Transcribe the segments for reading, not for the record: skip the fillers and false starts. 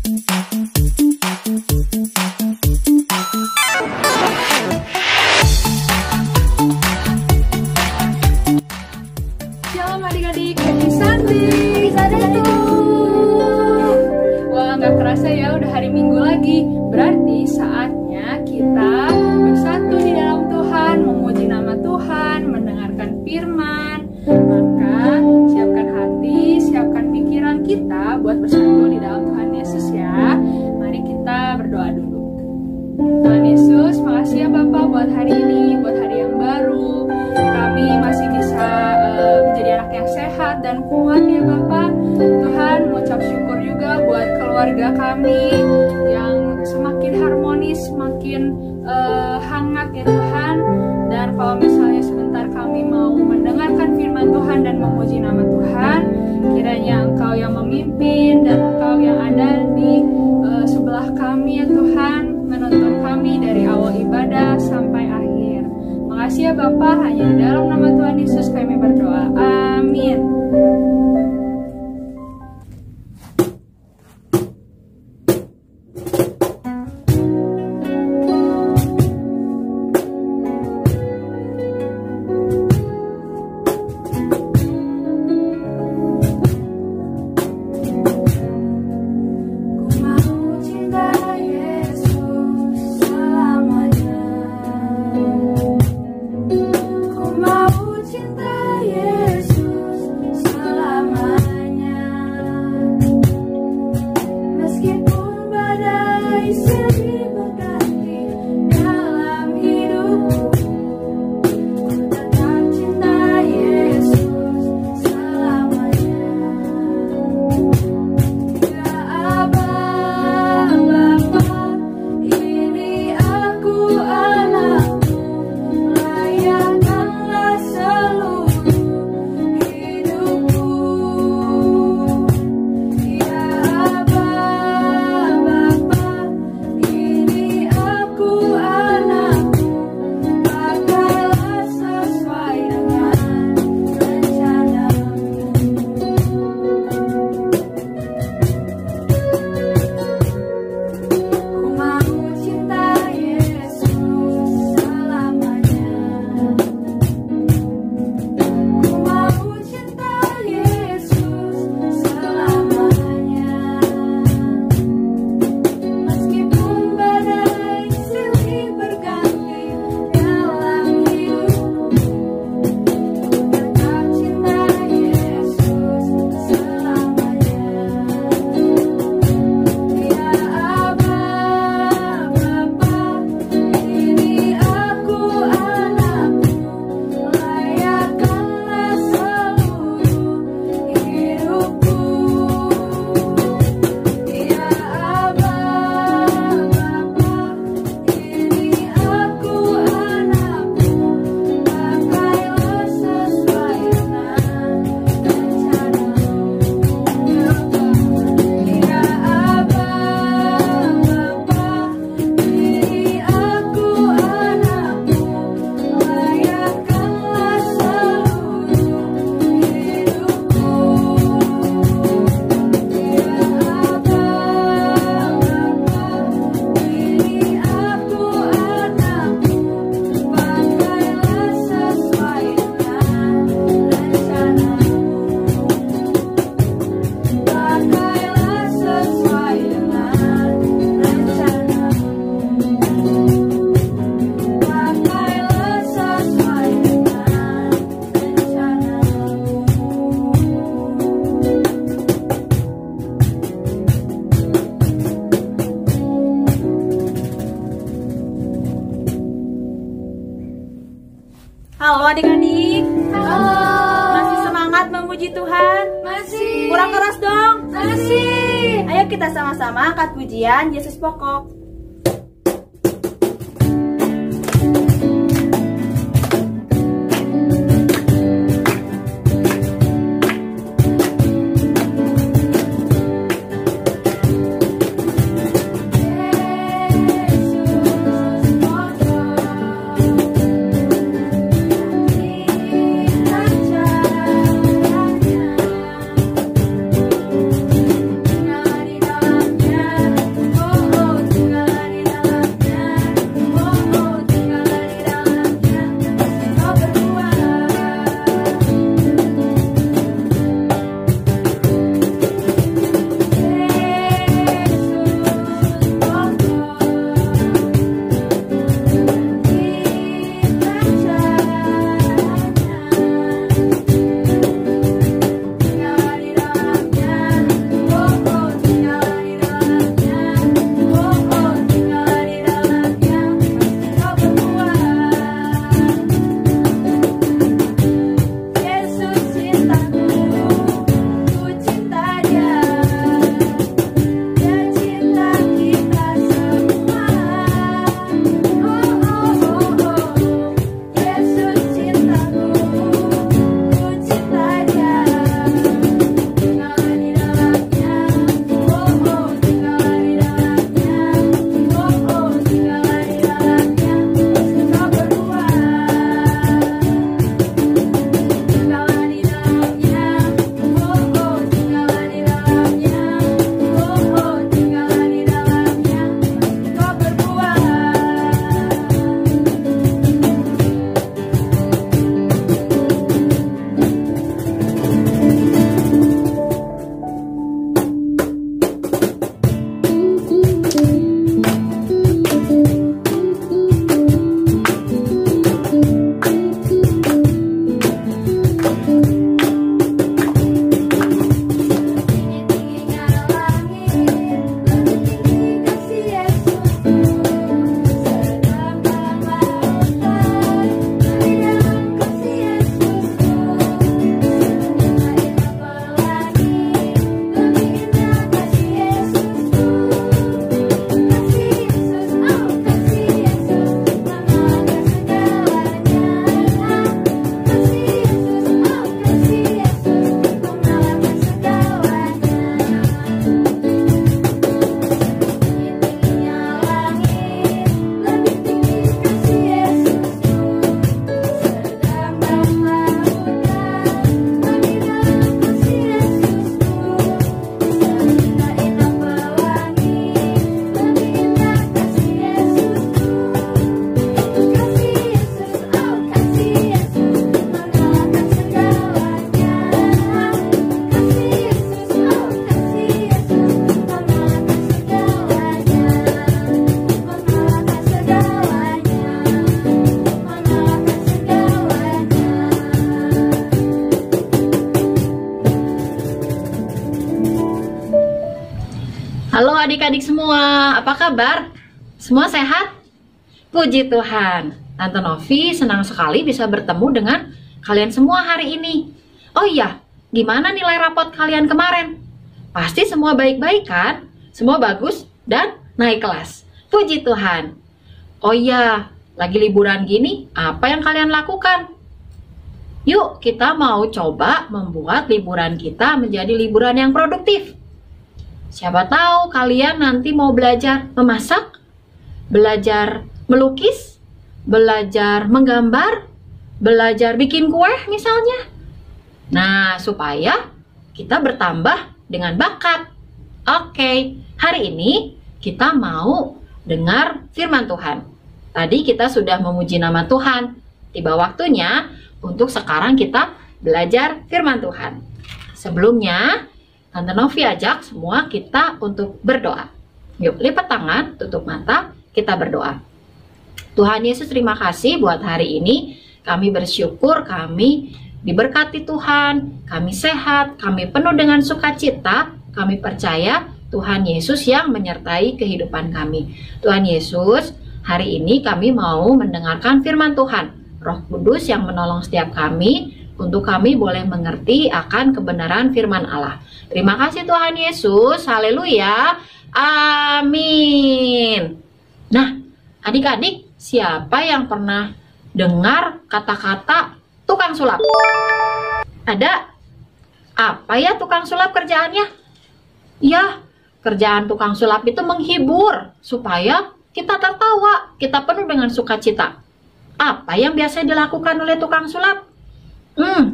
Shalom adik-adik, happy Sunday. Wah, nggak kerasa ya udah hari Minggu lagi. Berarti saatnya kita bersatu di dalam Tuhan, memuji nama Tuhan, mendengarkan firman. Maka siapkan hati, siapkan pikiran kita buat bersatu di dalam Tuhan Yesus ya. Mari kita berdoa dulu. Tuhan Yesus, makasih ya Bapak buat hari ini, buat hari yang baru. Kami masih bisa menjadi anak yang sehat dan kuat ya Bapak. Tuhan, mengucap syukur juga buat keluarga kami yang semakin harmonis, semakin hangat ya Tuhan. Dan kalau misalnya sebentar kami mau mendengarkan firman Tuhan dan memuji nama Tuhan, kiranya Engkau yang memimpin dan Engkau yang ada di sebelah kami ya Tuhan, menuntun kami dari awal ibadah sampai akhir. Makasih ya Bapak, hanya di dalam nama Tuhan Yesus kami berdoa. Amin. Halo adik-adik. Halo. Masih semangat memuji Tuhan? Masih. Kurang keras dong. Masih. Ayo kita sama-sama angkat pujian Yesus pokok. Di dalamnya Halo adik-adik semua, apa kabar? Semua sehat? Puji Tuhan, Tante Novi senang sekali bisa bertemu dengan kalian semua hari ini. Oh iya, gimana nilai rapot kalian kemarin? Pasti semua baik-baik kan? Semua bagus dan naik kelas. Puji Tuhan. Oh iya, lagi liburan gini, apa yang kalian lakukan? Yuk, kita mau coba membuat liburan kita menjadi liburan yang produktif. Siapa tahu kalian nanti mau belajar memasak, belajar melukis, belajar menggambar, belajar bikin kue misalnya. Nah, supaya kita bertambah dengan bakat. Oke, hari ini kita mau dengar firman Tuhan. Tadi kita sudah memuji nama Tuhan. Tiba waktunya untuk sekarang kita belajar firman Tuhan. Sebelumnya, Tante Novi ajak semua kita untuk berdoa. Yuk, lipat tangan, tutup mata, kita berdoa. Tuhan Yesus, terima kasih buat hari ini. Kami bersyukur, kami diberkati Tuhan, kami sehat, kami penuh dengan sukacita, kami percaya Tuhan Yesus yang menyertai kehidupan kami. Tuhan Yesus, hari ini kami mau mendengarkan firman Tuhan. Roh Kudus yang menolong setiap kami untuk kami boleh mengerti akan kebenaran firman Allah. Terima kasih Tuhan Yesus. Haleluya. Amin. Nah, adik-adik, siapa yang pernah dengar kata-kata tukang sulap? Ada? Apa ya tukang sulap kerjaannya? Ya, kerjaan tukang sulap itu menghibur supaya kita tertawa, kita penuh dengan sukacita. Apa yang biasa dilakukan oleh tukang sulap?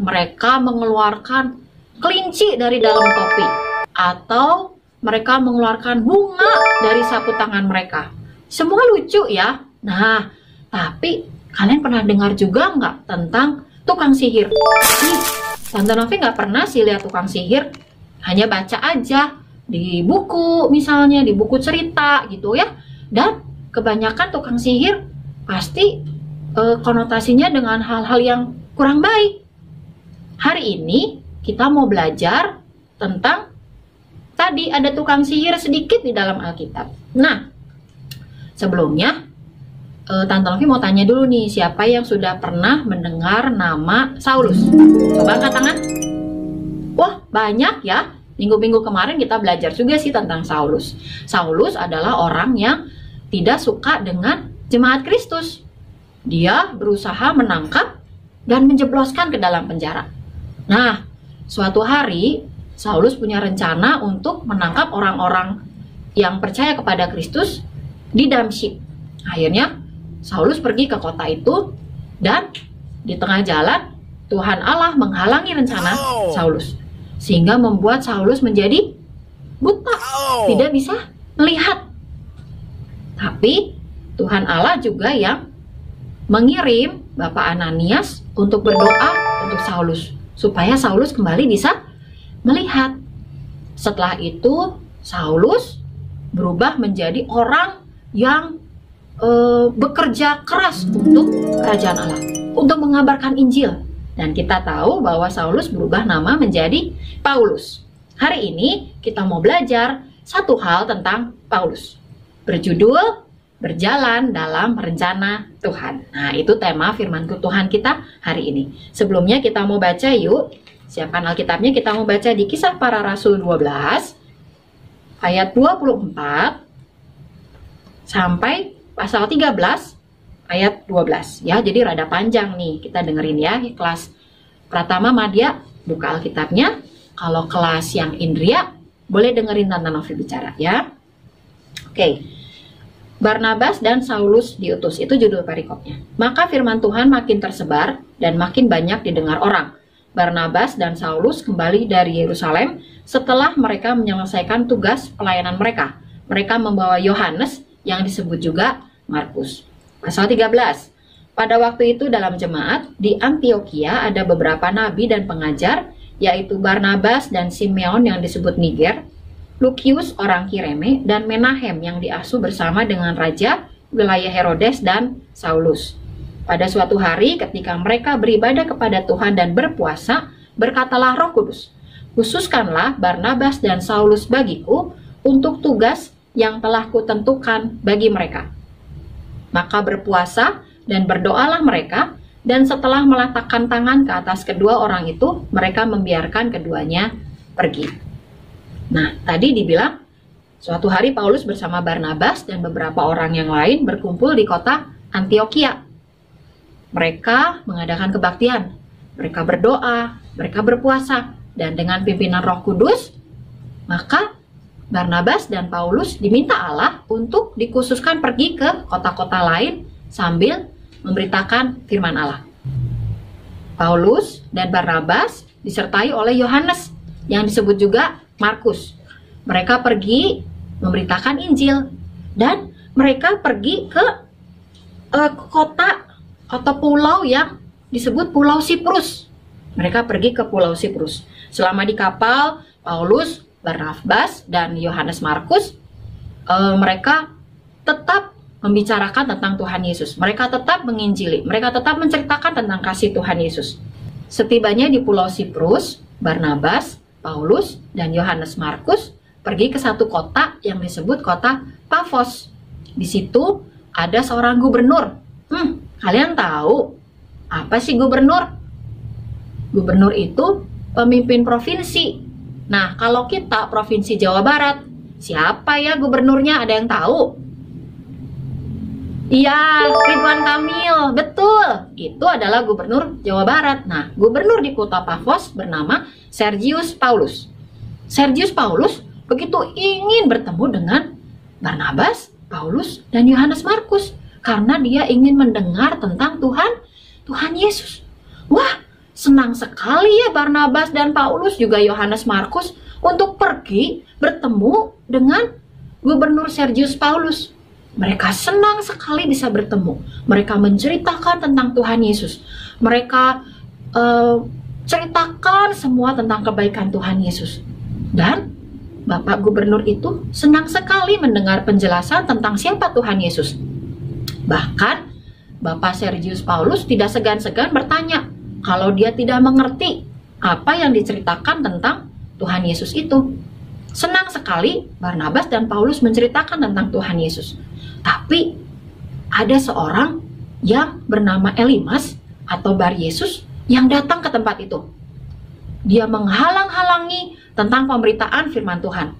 Mereka mengeluarkan kelinci dari dalam topi, atau mereka mengeluarkan bunga dari sapu tangan mereka. Semua lucu ya. Nah, tapi kalian pernah dengar juga nggak tentang tukang sihir? Tante Novi nggak pernah sih lihat tukang sihir, hanya baca aja di buku, misalnya di buku cerita gitu ya. Dan kebanyakan tukang sihir pasti konotasinya dengan hal-hal yang kurang baik. Hari ini kita mau belajar tentang tadi ada tukang sihir sedikit di dalam Alkitab. Nah, sebelumnya Tante Novi mau tanya dulu nih, siapa yang sudah pernah mendengar nama Saulus? Coba angkat tangan. Wah, banyak ya. Minggu-minggu kemarin kita belajar juga sih tentang Saulus. Saulus adalah orang yang tidak suka dengan jemaat Kristus. Dia berusaha menangkap dan menjebloskan ke dalam penjara. Nah, suatu hari Saulus punya rencana untuk menangkap orang-orang yang percaya kepada Kristus di Damsyik. Akhirnya Saulus pergi ke kota itu, dan di tengah jalan Tuhan Allah menghalangi rencana Saulus, sehingga membuat Saulus menjadi buta, tidak bisa melihat. Tapi Tuhan Allah juga yang mengirim Bapak Ananias untuk berdoa untuk Saulus, supaya Saulus kembali bisa melihat. Setelah itu Saulus berubah menjadi orang yang bekerja keras untuk kerajaan Allah, untuk mengabarkan Injil. Dan kita tahu bahwa Saulus berubah nama menjadi Paulus. Hari ini kita mau belajar satu hal tentang Paulus, berjudul berjalan dalam rencana Tuhan. Nah, itu tema firman Tuhan kita hari ini. Sebelumnya kita mau baca yuk. Siapkan Alkitabnya, kita mau baca di Kisah Para Rasul 12 ayat 24 sampai pasal 13 ayat 12 ya. Jadi rada panjang nih, kita dengerin ya. Kelas Pratama Madya buka Alkitabnya. Kalau kelas yang Indria boleh dengerin Tante Novi bicara ya. Oke. Barnabas dan Saulus diutus, itu judul perikopnya. Maka firman Tuhan makin tersebar dan makin banyak didengar orang. Barnabas dan Saulus kembali dari Yerusalem setelah mereka menyelesaikan tugas pelayanan mereka. Mereka membawa Yohanes yang disebut juga Markus. Pasal 13. Pada waktu itu dalam jemaat di Antioquia ada beberapa nabi dan pengajar, yaitu Barnabas dan Simeon yang disebut Niger, Lukius orang Kirene, dan Menahem yang diasuh bersama dengan raja wilayah Herodes dan Saulus. Pada suatu hari ketika mereka beribadah kepada Tuhan dan berpuasa, berkatalah Roh Kudus, "Khususkanlah Barnabas dan Saulus bagiku untuk tugas yang telah kutentukan bagi mereka. Maka berpuasa dan berdoalah mereka, dan setelah meletakkan tangan ke atas kedua orang itu, mereka membiarkan keduanya pergi. Nah, tadi dibilang, suatu hari Paulus bersama Barnabas dan beberapa orang yang lain berkumpul di kota Antiokhia. Mereka mengadakan kebaktian, mereka berdoa, mereka berpuasa, dan dengan pimpinan Roh Kudus, maka Barnabas dan Paulus diminta Allah untuk dikhususkan pergi ke kota-kota lain sambil memberitakan firman Allah. Paulus dan Barnabas disertai oleh Yohanes yang disebut juga Markus. Mereka pergi memberitakan Injil dan mereka pergi ke kota atau pulau yang disebut Pulau Siprus. Mereka pergi ke Pulau Siprus. Selama di kapal, Paulus, Barnabas, dan Yohanes Markus, mereka tetap membicarakan tentang Tuhan Yesus. Mereka tetap menginjili. Mereka tetap menceritakan tentang kasih Tuhan Yesus. Setibanya di Pulau Siprus, Barnabas, Paulus, dan Yohanes Markus pergi ke satu kota yang disebut kota Pafos. Di situ ada seorang gubernur. Kalian tahu apa sih gubernur? Gubernur itu pemimpin provinsi. Nah, kalau kita Provinsi Jawa Barat, siapa ya gubernurnya? Ada yang tahu? Iya, Ridwan Kamil. Betul, itu adalah gubernur Jawa Barat. Nah, gubernur di kota Pafos bernama Sergius Paulus. Sergius Paulus begitu ingin bertemu dengan Barnabas, Paulus, dan Yohanes Markus karena dia ingin mendengar tentang Tuhan Yesus. Wah, senang sekali ya Barnabas dan Paulus juga Yohanes Markus untuk pergi bertemu dengan Gubernur Sergius Paulus. Mereka senang sekali bisa bertemu. Mereka menceritakan tentang Tuhan Yesus. Mereka ceritakan semua tentang kebaikan Tuhan Yesus. Dan Bapak Gubernur itu senang sekali mendengar penjelasan tentang siapa Tuhan Yesus. Bahkan Bapak Sergius Paulus tidak segan-segan bertanya kalau dia tidak mengerti apa yang diceritakan tentang Tuhan Yesus itu. Senang sekali Barnabas dan Paulus menceritakan tentang Tuhan Yesus. Tapi ada seorang yang bernama Elimas atau Bar Yesus yang datang ke tempat itu. Dia menghalang-halangi tentang pemberitaan firman Tuhan.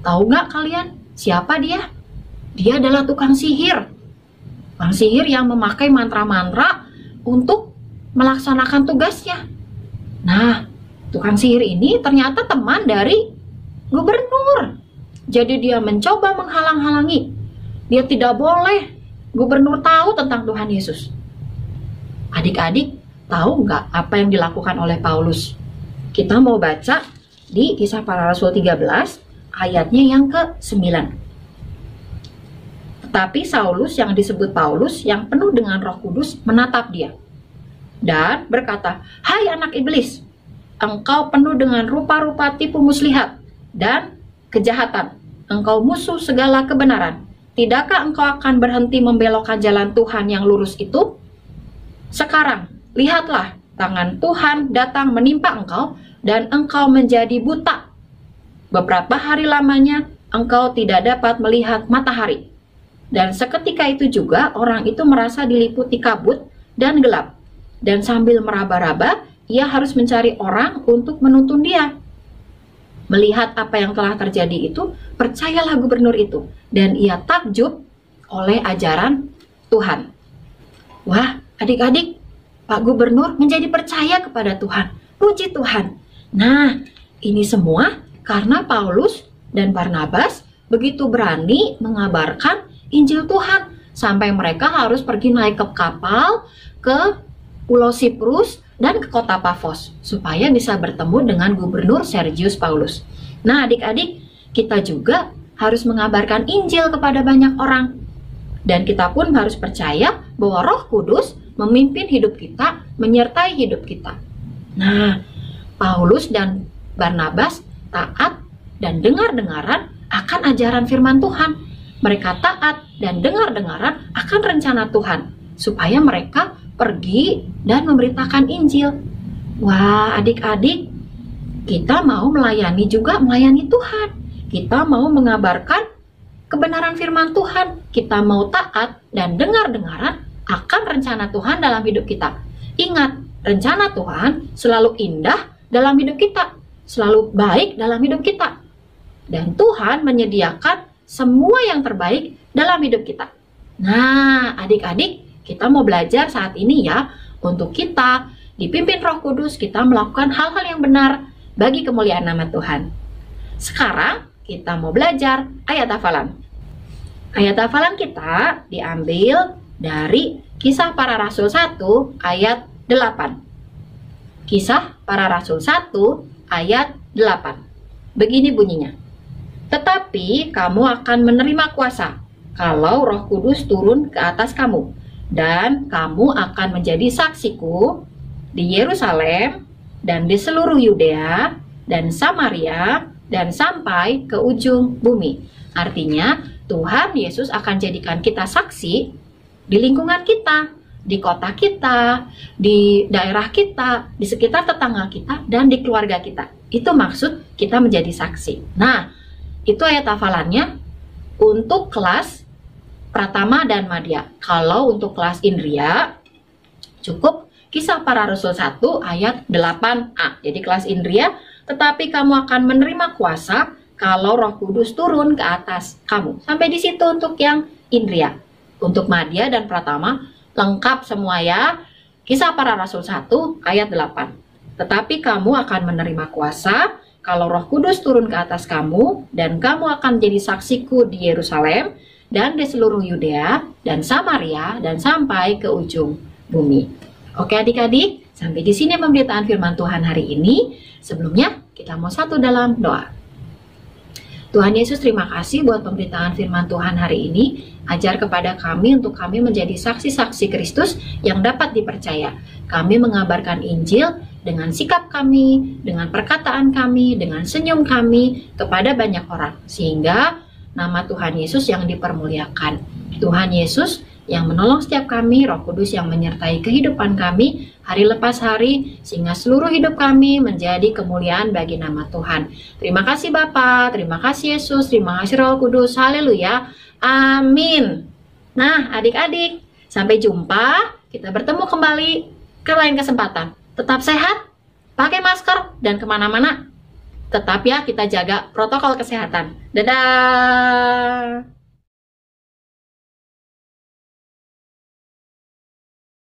Tahu nggak kalian siapa dia? Dia adalah tukang sihir. Tukang sihir yang memakai mantra-mantra untuk melaksanakan tugasnya. Nah, tukang sihir ini ternyata teman dari gubernur. Jadi dia mencoba menghalang-halangi. Dia tidak boleh gubernur tahu tentang Tuhan Yesus. Adik-adik, tahu nggak apa yang dilakukan oleh Paulus? Kita mau baca di Kisah Para Rasul 13, ayatnya yang ke-9. Tetapi Saulus yang disebut Paulus, yang penuh dengan Roh Kudus, menatap dia dan berkata, "Hai anak iblis, engkau penuh dengan rupa-rupa tipu muslihat dan kejahatan. Engkau musuh segala kebenaran. Tidakkah engkau akan berhenti membelokkan jalan Tuhan yang lurus itu? Sekarang, lihatlah, tangan Tuhan datang menimpa engkau, dan engkau menjadi buta. Beberapa hari lamanya, engkau tidak dapat melihat matahari." Dan seketika itu juga, orang itu merasa diliputi kabut dan gelap. Dan sambil meraba-raba, ia harus mencari orang untuk menuntun dia. Melihat apa yang telah terjadi itu, percayalah gubernur itu, dan ia takjub oleh ajaran Tuhan. Wah, adik-adik, Pak Gubernur menjadi percaya kepada Tuhan. Puji Tuhan. Nah, ini semua karena Paulus dan Barnabas begitu berani mengabarkan Injil Tuhan, sampai mereka harus pergi naik ke kapal ke Pulau Siprus dan ke kota Pafos, supaya bisa bertemu dengan Gubernur Sergius Paulus. Nah, adik-adik, kita juga harus mengabarkan Injil kepada banyak orang. Dan kita pun harus percaya bahwa Roh Kudus memimpin hidup kita, menyertai hidup kita. Nah, Paulus dan Barnabas taat dan dengar-dengaran akan ajaran firman Tuhan. Mereka taat dan dengar-dengaran akan rencana Tuhan, supaya mereka pergi dan memberitakan Injil. Wah, adik-adik, kita mau melayani Tuhan. kita mau mengabarkan kebenaran firman Tuhan. Kita mau taat dan dengar-dengaran akan rencana Tuhan dalam hidup kita. Ingat, rencana Tuhan selalu indah dalam hidup kita, selalu baik dalam hidup kita. Dan Tuhan menyediakan semua yang terbaik dalam hidup kita. Nah, adik-adik, kita mau belajar saat ini ya, untuk kita dipimpin Roh Kudus, kita melakukan hal-hal yang benar bagi kemuliaan nama Tuhan. Sekarang kita mau belajar ayat hafalan. Ayat hafalan kita diambil dari Kisah Para Rasul 1 ayat 8. Kisah Para Rasul 1 ayat 8. Begini bunyinya. Tetapi kamu akan menerima kuasa kalau Roh Kudus turun ke atas kamu, dan kamu akan menjadi saksiku di Yerusalem dan di seluruh Yudea dan Samaria dan sampai ke ujung bumi. Artinya Tuhan Yesus akan jadikan kita saksi di lingkungan kita, di kota kita, di daerah kita, di sekitar tetangga kita, dan di keluarga kita. Itu maksud kita menjadi saksi. Nah, itu ayat hafalannya untuk kelas Pratama dan Madya. Kalau untuk kelas Indria, cukup Kisah Para Rasul 1 ayat 8a. Jadi kelas Indria, tetapi kamu akan menerima kuasa kalau Roh Kudus turun ke atas kamu. Sampai di situ untuk yang Indria. Untuk Madya dan Pratama, lengkap semua ya. Kisah Para Rasul 1 ayat 8. Tetapi kamu akan menerima kuasa kalau Roh Kudus turun ke atas kamu, dan kamu akan jadi saksiku di Yerusalem dan di seluruh Yudea dan Samaria dan sampai ke ujung bumi. Oke adik-adik, sampai di sini pemberitaan firman Tuhan hari ini. Sebelumnya kita mau satu dalam doa. Tuhan Yesus, terima kasih buat pemberitaan firman Tuhan hari ini. Ajar kepada kami untuk kami menjadi saksi-saksi Kristus yang dapat dipercaya. Kami mengabarkan Injil dengan sikap kami, dengan perkataan kami, dengan senyum kami kepada banyak orang. Sehingga nama Tuhan Yesus yang dipermuliakan. Tuhan Yesus yang menolong setiap kami, Roh Kudus yang menyertai kehidupan kami hari lepas hari, sehingga seluruh hidup kami menjadi kemuliaan bagi nama Tuhan. Terima kasih Bapa, terima kasih Yesus, terima kasih Roh Kudus, haleluya, amin. Nah adik-adik, sampai jumpa, kita bertemu kembali ke lain kesempatan. Tetap sehat, pakai masker, dan kemana-mana tetap ya kita jaga protokol kesehatan. Dadah!